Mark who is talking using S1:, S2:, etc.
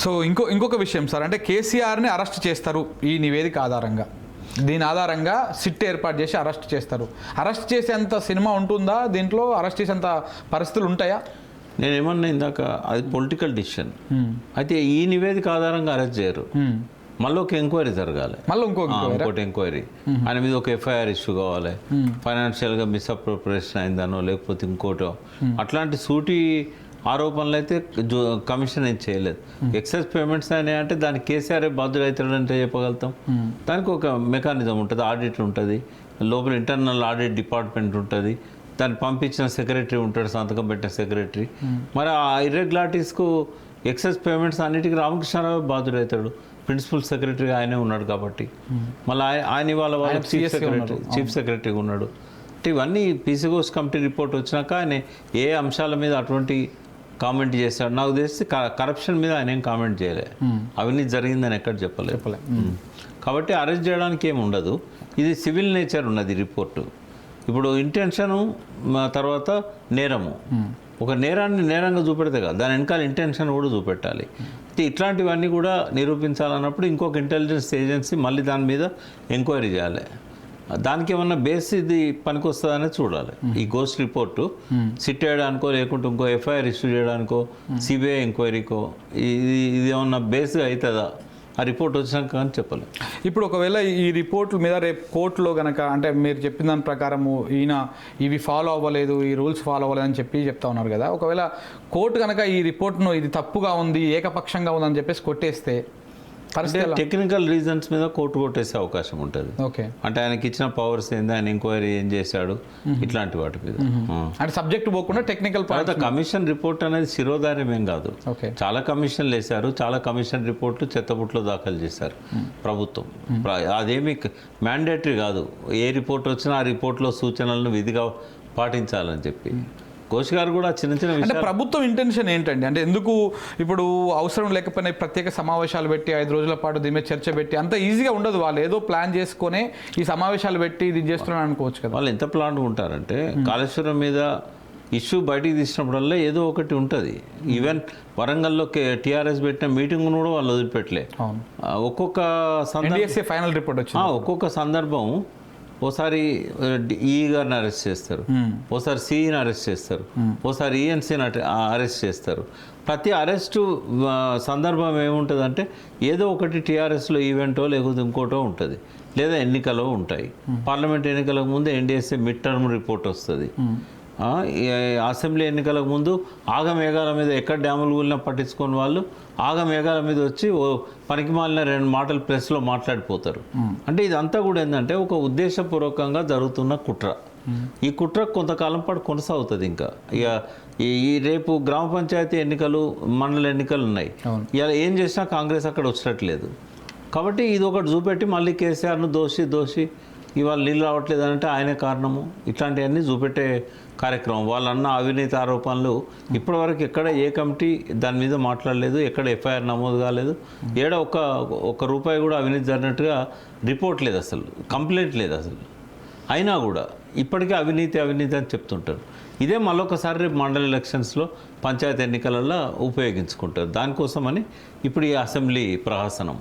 S1: So ఇంకొక విషయం sir, అంటే కేసీఆర్ని అరెస్ట్ చేస్తారు ఈ నివేదిక ఆధారంగా, దీని ఆధారంగా సిట్ ఏర్పాటు చేసి అరెస్ట్ చేస్తారు. అరెస్ట్ చేసేంత సినిమా ఉంటుందా దీంట్లో? అరెస్ట్ చేసేంత పరిస్థితులు ఉంటాయా?
S2: నేనేమన్నా ఇందాక అది పొలిటికల్ డిసిషన్ అయితే ఈ నివేదిక ఆధారంగా అరెస్ట్ చేయరు. మళ్ళీ ఒక ఎంక్వైరీ జరగాలి, ఇంకోటి ఎంక్వైరీ, ఆయన మీద ఒక ఎఫ్ఐఆర్ ఇష్యూ కావాలి, ఫైనాన్షియల్గా మిస్అప్రోప్రియేషన్ అయిందనో లేకపోతే ఇంకోటో, అట్లాంటి సూటి ఆరోపణలు అయితే కమిషన్ ఏం చేయలేదు. ఎక్సెస్ పేమెంట్స్ అయినాయి అంటే దానికి కేసీఆర్ బాధ్యులు అవుతాడంటే చెప్పగలుగుతాం. దానికి ఒక మెకానిజం ఉంటుంది, ఆడిట్ ఉంటుంది, లోపల ఇంటర్నల్ ఆడిట్ డిపార్ట్మెంట్ ఉంటుంది, దాన్ని పంపించిన సెక్రటరీ ఉంటాడు, సంతకం పెట్టిన సెక్రటరీ. మరి ఆ ఇర్రెగ్యులారిటీస్కు ఎక్సెస్ పేమెంట్స్ అన్నిటికీ రామకృష్ణారావు బాధ్యుడు అవుతాడు, ప్రిన్సిపల్ సెక్రటరీ ఆయనే ఉన్నాడు కాబట్టి. మళ్ళీ ఆయన ఇవాళ చీఫ్ సెక్రటరీగా ఉన్నాడు. అంటే ఇవన్నీ పీసీ ఘోష్ కమిటీ రిపోర్ట్ వచ్చినాక ఆయన ఏ అంశాల మీద అటువంటి కామెంట్ చేశాడు. నాకు తెలిసి కరప్షన్ మీద ఆయన ఏం కామెంట్ చేయలే, అవినీతి జరిగిందని ఎక్కడ చెప్పలే. కాబట్టి అరెస్ట్ చేయడానికి ఏమి ఉండదు. ఇది సివిల్ నేచర్ ఉన్నది రిపోర్టు. ఇప్పుడు ఇంటెన్షను తర్వాత నేరము, ఒక నేరాన్ని నేరంగా చూపెడితే కాదు, దాని వెనకాల ఇంటెన్షన్ కూడా చూపెట్టాలి. అయితే ఇట్లాంటివన్నీ కూడా నిరూపించాలన్నప్పుడు ఇంకొక ఇంటెలిజెన్స్ ఏజెన్సీ మళ్ళీ దాని మీద ఎంక్వైరీ చేయాలి. దానికి ఏమన్నా బేస్ ఇది పనికొస్తుందనే చూడాలి. ఈ గోస్ట్ రిపోర్టు సిట్ చేయడానికో లేకుంటే ఇంకో ఎఫ్ఐఆర్ ఇష్యూ చేయడానికో సిబిఐ ఎంక్వైరీకో ఇది ఏమన్నా బేస్గా అవుతుందా ఆ రిపోర్ట్ వచ్చినాక కానీ చెప్పలేదు.
S1: ఇప్పుడు ఒకవేళ ఈ రిపోర్ట్ల మీద రేపు కోర్టులో కనుక, అంటే మీరు చెప్పిన దాని ప్రకారము ఈయన ఇవి ఫాలో అవ్వలేదు, ఈ రూల్స్ ఫాలో అవ్వలేదు అని చెప్తా ఉన్నారు కదా, ఒకవేళ కోర్టు కనుక ఈ రిపోర్ట్ను ఇది తప్పుగా ఉంది, ఏకపక్షంగా ఉందని చెప్పేసి కొట్టేస్తే
S2: టెక్నికల్ రీజన్స్ మీద కోర్టు కొట్టేసే అవకాశం ఉంటుంది.
S1: ఓకే,
S2: అంటే ఆయనకి ఇచ్చిన పవర్స్ ఏంది, ఆయన ఎంక్వైరీ ఏం చేశాడు, ఇట్లాంటి వాటి మీద.
S1: అంటే సబ్జెక్ట్ పోకుండా టెక్నికల్
S2: తర్వాత కమిషన్ రిపోర్ట్ అనేది శిరోధార్యం ఏం కాదు. చాలా కమిషన్లు వేశారు, చాలా కమిషన్ రిపోర్ట్లు చెత్తబుట్లో దాఖలు చేశారు ప్రభుత్వం. అదేమి మ్యాండేటరీ కాదు, ఏ రిపోర్ట్ వచ్చినా ఆ రిపోర్ట్లో సూచనలను విధిగా పాటించాలని చెప్పి. ఘోష్ గారు కూడా చిన్న చిన్న
S1: అంటే ప్రభుత్వం ఇంటెన్షన్ ఏంటండి? అంటే ఎందుకు ఇప్పుడు అవసరం లేకపోయినా ప్రత్యేక సమావేశాలు పెట్టి 5 రోజుల పాటు దీని మీద చర్చ పెట్టి అంత ఈజీగా ఉండదు. వాళ్ళు ఏదో ప్లాన్ చేసుకునే ఈ సమావేశాలు పెట్టి ఇది చేస్తున్నాను అనుకోవచ్చు కదా.
S2: వాళ్ళు ఎంత ప్లాన్ ఉంటారంటే కాళేశ్వరం మీద ఇష్యూ బయటికి తీసినప్పుడల్లా ఏదో ఒకటి ఉంటుంది. ఈవెన్ వరంగల్లో టీఆర్ఎస్ పెట్టిన మీటింగ్ కూడా వాళ్ళు వదిలిపెట్టలే. ఒక్కొక్క
S1: ఫైనల్ రిపోర్ట్ వచ్చింది,
S2: ఒక్కొక్క సందర్భం ఓసారి ఈ గారిని అరెస్ట్ చేస్తారు, ఓసారి సిఈని అరెస్ట్ చేస్తారు, ఓసారి ఈఎన్సీని అరెస్ట్ చేస్తారు. ప్రతి అరెస్టు సందర్భం ఏముంటుందంటే ఏదో ఒకటి టీఆర్ఎస్లో ఈవెంటో లేకపోతే ఇంకోటో ఉంటుంది, లేదా ఎన్నికలో ఉంటాయి. పార్లమెంట్ ఎన్నికలకు ముందు ఎన్డీఎస్ఏ మిడ్ టర్మ్ రిపోర్ట్ వస్తుంది. అసెంబ్లీ ఎన్నికలకు ముందు ఆగమేఘాల మీద ఎక్కడ డ్యాములు కూలినా పట్టించుకొని వాళ్ళు ఆగమేఘాల మీద వచ్చి పనికి మాలిన 2 మాటలు ప్రెస్లో మాట్లాడిపోతారు. అంటే ఇదంతా కూడా ఏంటంటే ఒక ఉద్దేశపూర్వకంగా జరుగుతున్న కుట్ర. ఈ కుట్ర కొంతకాలం పాటు కొనసాగుతుంది. ఇంకా ఇక ఈ రేపు గ్రామ పంచాయతీ ఎన్నికలు, మండల ఎన్నికలు ఉన్నాయి. ఇలా ఏం చేసినా కాంగ్రెస్ అక్కడ వచ్చేటట్లేదు. కాబట్టి ఇది ఒకటి చూపెట్టి మళ్ళీ కేసీఆర్ను దోషి ఇవాళ నీళ్ళు రావట్లేదు అంటే ఆయనే కారణము, ఇట్లాంటివన్నీ చూపెట్టే కార్యక్రమం. వాళ్ళన్న అవినీతి ఆరోపణలు ఇప్పటివరకు ఎక్కడ ఏ కమిటీ దాని మీద మాట్లాడలేదు, ఎక్కడ ఎఫ్ఐఆర్ నమోదు కాలేదు, ఏడ ఒక్క రూపాయి కూడా అవినీతి జరిగినట్టుగా రిపోర్ట్ లేదు, అసలు కంప్లైంట్ లేదు అసలు. అయినా కూడా ఇప్పటికే అవినీతి అని చెప్తుంటారు. ఇదే మళ్ళొకసారి రేపు మండల ఎలక్షన్స్లో పంచాయతీ ఎన్నికలలో ఉపయోగించుకుంటారు. దానికోసమని ఇప్పుడు ఈ అసెంబ్లీ ప్రహసనం.